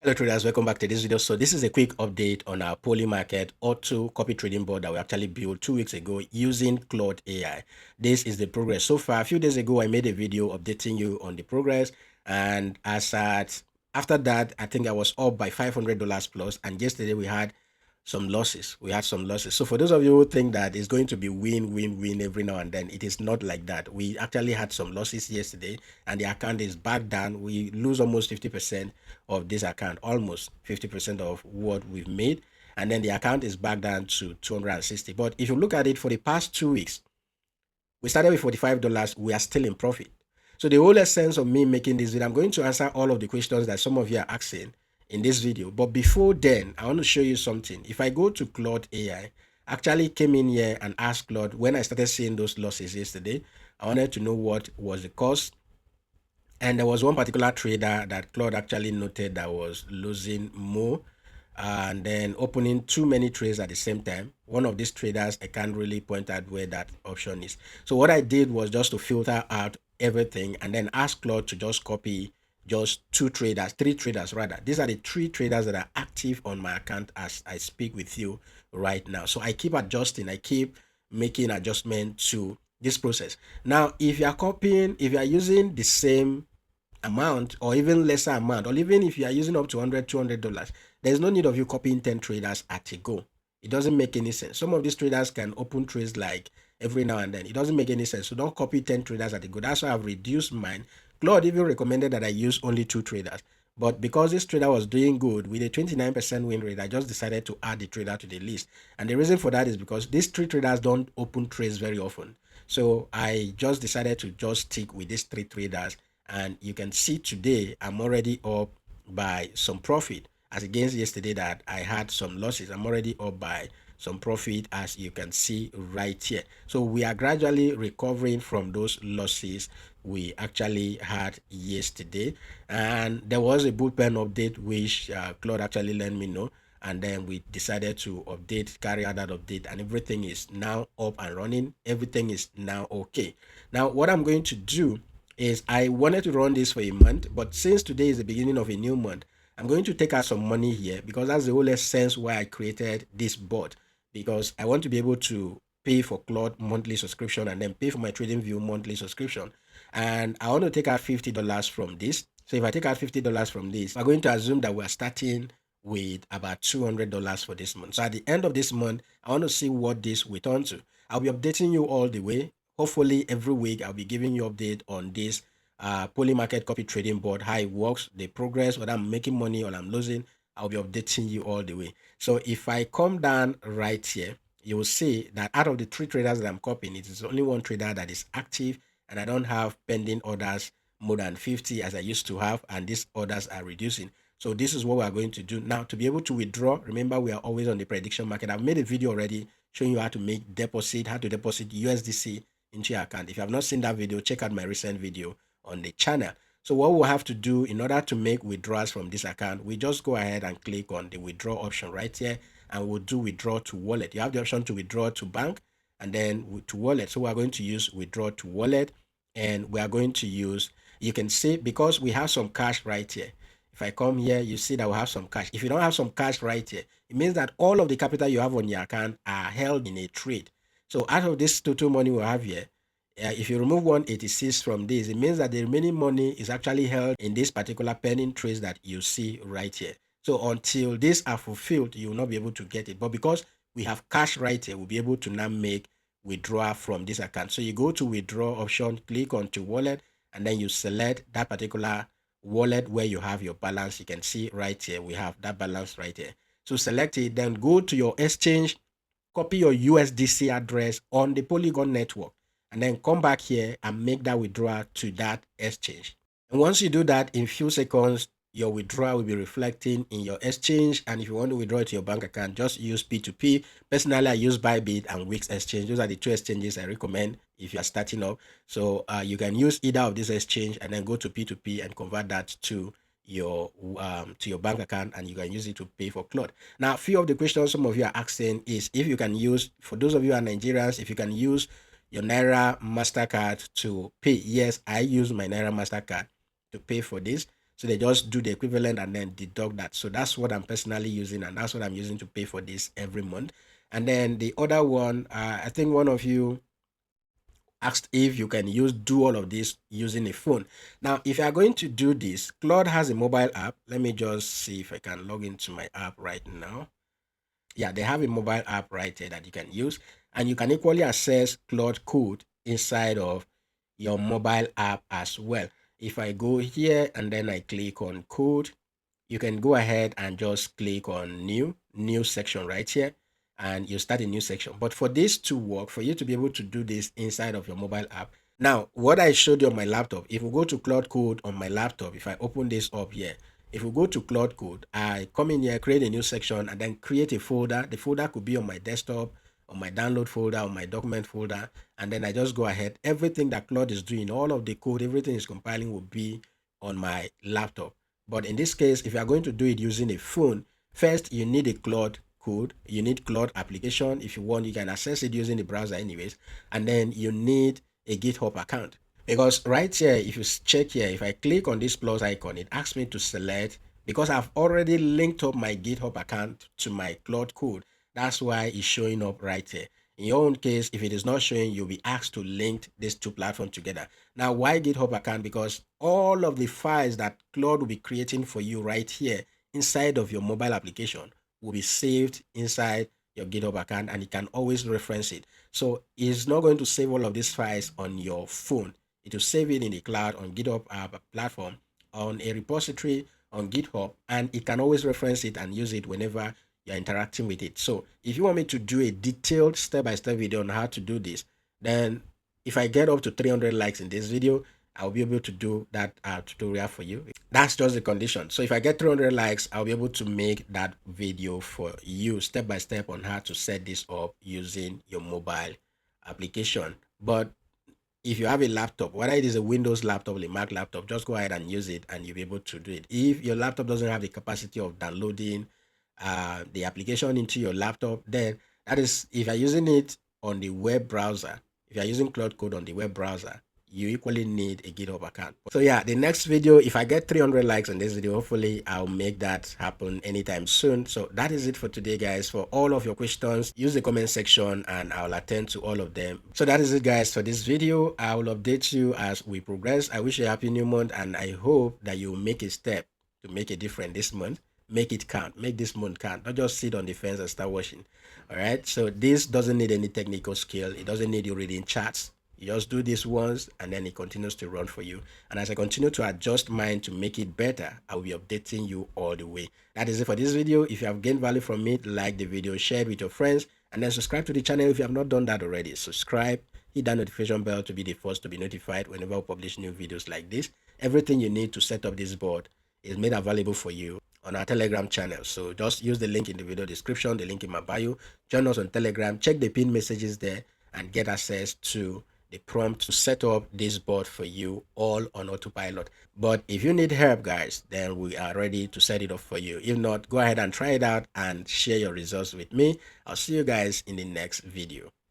Hello traders, welcome back to this video. So this is a quick update on our Polymarket auto copy trading board that we actually built 2 weeks ago using Claude AI. This is the progress so far. A few days ago, I made a video updating you on the progress, and after that, I think I was up by $500 plus, and yesterday we had some losses. So for those of you who think that it's going to be win every now and then, it is not like that. We actually had some losses yesterday, and the account is back down. We lose almost 50% of this account, almost 50% of what we've made, and then the account is back down to 260. But if you look at it for the past 2 weeks, we started with $45. We are still in profit. So the whole essence of me making this video, I'm going to answer all of the questions that some of you are asking in this video. But before then, I want to show you something. If I go to Claude AI, I actually came in here and asked Claude, when I started seeing those losses yesterday, I wanted to know what was the cause. And there was one particular trader that Claude actually noted that was losing more and then opening too many trades at the same time. One of these traders, I can't really point out where that option is. So what I did was just to filter out everything and then ask Claude to just copy just three traders rather. These are the three traders that are active on my account as I speak with you right now. So I keep adjusting, I keep making adjustment to this process. Now, if you are using the same amount or even lesser amount, or even if you are using up to $200, there's no need of you copying 10 traders at a go. It doesn't make any sense. Some of these traders can open trades like every now and then. It doesn't make any sense. So don't copy 10 traders at a go. That's why I've reduced mine. Claude even recommended that I use only 2 traders. But because this trader was doing good with a 29% win rate, I just decided to add the trader to the list. And the reason for that is because these 3 traders don't open trades very often. So I just decided to just stick with these 3 traders. And you can see today I'm already up by some profit, as against yesterday that I had some losses. I'm already up by some profit, as you can see right here. So we are gradually recovering from those losses we actually had yesterday. And there was a Bullpen update which Claude actually let me know, and then we decided to carry out that update, and everything is now up and running. Everything is now okay. Now what I'm going to do is, I wanted to run this for a month, but since today is the beginning of a new month, I'm going to take out some money here, because that's the whole essence why I created this bot, because I want to be able to pay for Claude monthly subscription and then pay for my TradingView monthly subscription. And I want to take out $50 from this. So if I take out $50 from this, we're going to assume that we're starting with about $200 for this month. So at the end of this month, I want to see what this will turn to. I'll be updating you all the way. Hopefully every week I'll be giving you update on this Polymarket copy trading board, how it works, the progress, whether I'm making money or I'm losing. I'll be updating you all the way. So if I come down right here, you will see that out of the 3 traders that I'm copying, it is only 1 trader that is active, and I don't have pending orders more than 50 as I used to have, and these orders are reducing. So this is what we are going to do now to be able to withdraw. Remember, we are always on the prediction market. I've made a video already showing you how to deposit USDC into your account. If you have not seen that video, check out my recent video on the channel. So what we'll have to do in order to make withdrawals from this account, we just go ahead and click on the withdraw option right here, and we'll do withdraw to wallet. You have the option to withdraw to bank and then to wallet. So we're going to use withdraw to wallet, and we are going to use, you can see, because we have some cash right here. If I come here, you see that we have some cash. If you don't have some cash right here, it means that all of the capital you have on your account are held in a trade. So out of this total money we have here, if you remove 186 from this, it means that the remaining money is actually held in this particular pending trades that you see right here. So until these are fulfilled, you will not be able to get it. But because we have cash right here, we'll be able to now make withdrawal from this account. So you go to withdraw option, click on to wallet, and then you select that particular wallet where you have your balance. You can see right here, we have that balance right here. So select it, then go to your exchange, copy your USDC address on the Polygon network, and then come back here and make that withdrawal to that exchange. And once you do that, in few seconds, your withdrawal will be reflecting in your exchange. And if you want to withdraw it to your bank account, just use P2P. Personally, I use Bybit and Wix exchange. Those are the 2 exchanges I recommend if you are starting up. So you can use either of these exchange and then go to P2P and convert that to your bank account, and you can use it to pay for Claude. Now, a few of the questions some of you are asking is if you can use, for those of you who are Nigerians, if you can use your Naira MasterCard to pay. Yes, I use my Naira MasterCard to pay for this. So they just do the equivalent and then deduct that. So that's what I'm personally using, and that's what I'm using to pay for this every month. And then the other one, I think one of you asked if you can do all of this using a phone. Now, if you are going to do this, Claude has a mobile app. Let me just see if I can log into my app right now. Yeah, they have a mobile app right here that you can use, and you can equally access Claude Code inside of your mobile app as well. If I go here and then I click on code, you can go ahead and just click on new section right here, and you start a new section. But for this to work, for you to be able to do this inside of your mobile app, now what I showed you on my laptop, if we go to Claude Code on my laptop, if I open this up here, if we go to Claude Code, I come in here, create a new section, and then create a folder. The folder could be on my desktop, on my download folder, on my document folder, and then I just go ahead. Everything that Claude is doing, all of the code, everything is compiling will be on my laptop. But in this case, if you are going to do it using a phone, first you need a Claude code, you need Claude application. If you want, you can access it using the browser anyways, and then you need a GitHub account. Because right here, if you check here, if I click on this plus icon, it asks me to select, because I've already linked up my GitHub account to my Claude code. That's why it's showing up right here. In your own case, if it is not showing, you'll be asked to link these two platforms together. Now, why GitHub account? Because all of the files that Claude will be creating for you right here inside of your mobile application will be saved inside your GitHub account, and you can always reference it. So it's not going to save all of these files on your phone. It will save it in the cloud on GitHub platform, on a repository on GitHub, and it can always reference it and use it whenever you're interacting with it. So if you want me to do a detailed step-by-step video on how to do this, then if I get up to 300 likes in this video, I'll be able to do that tutorial for you. That's just the condition. So if I get 300 likes, I'll be able to make that video for you step by step on how to set this up using your mobile application. But if you have a laptop, whether it is a Windows laptop or a Mac laptop, just go ahead and use it and you'll be able to do it. If your laptop doesn't have the capacity of downloading the application into your laptop, then that is, if you're using it on the web browser, if you're using Claude Code on the web browser, you equally need a GitHub account. So yeah, the next video, if I get 300 likes on this video, hopefully I'll make that happen anytime soon. So that is it for today, guys. For all of your questions, use the comment section and I'll attend to all of them. So that is it, guys, for this video. I will update you as we progress. I wish you a happy new month, and I hope that you make a step to make a difference this month. Make it count. Make this month count. Don't just sit on the fence and start watching. All right, so this doesn't need any technical skill. It doesn't need you reading charts. You just do this once and then it continues to run for you. And as I continue to adjust mine to make it better, I will be updating you all the way. That is it for this video. If you have gained value from it, like the video, share it with your friends, and then subscribe to the channel if you have not done that already. Subscribe, hit that notification bell to be the first to be notified whenever we publish new videos like this. Everything you need to set up this board is made available for you on our Telegram channel. So just use the link in the video description, the link in my bio. Join us on Telegram, check the pinned messages there, and get access to the prompt to set up this board for you all on autopilot. But if you need help, guys, then we are ready to set it up for you. If not, go ahead and try it out and share your results with me. I'll see you guys in the next video.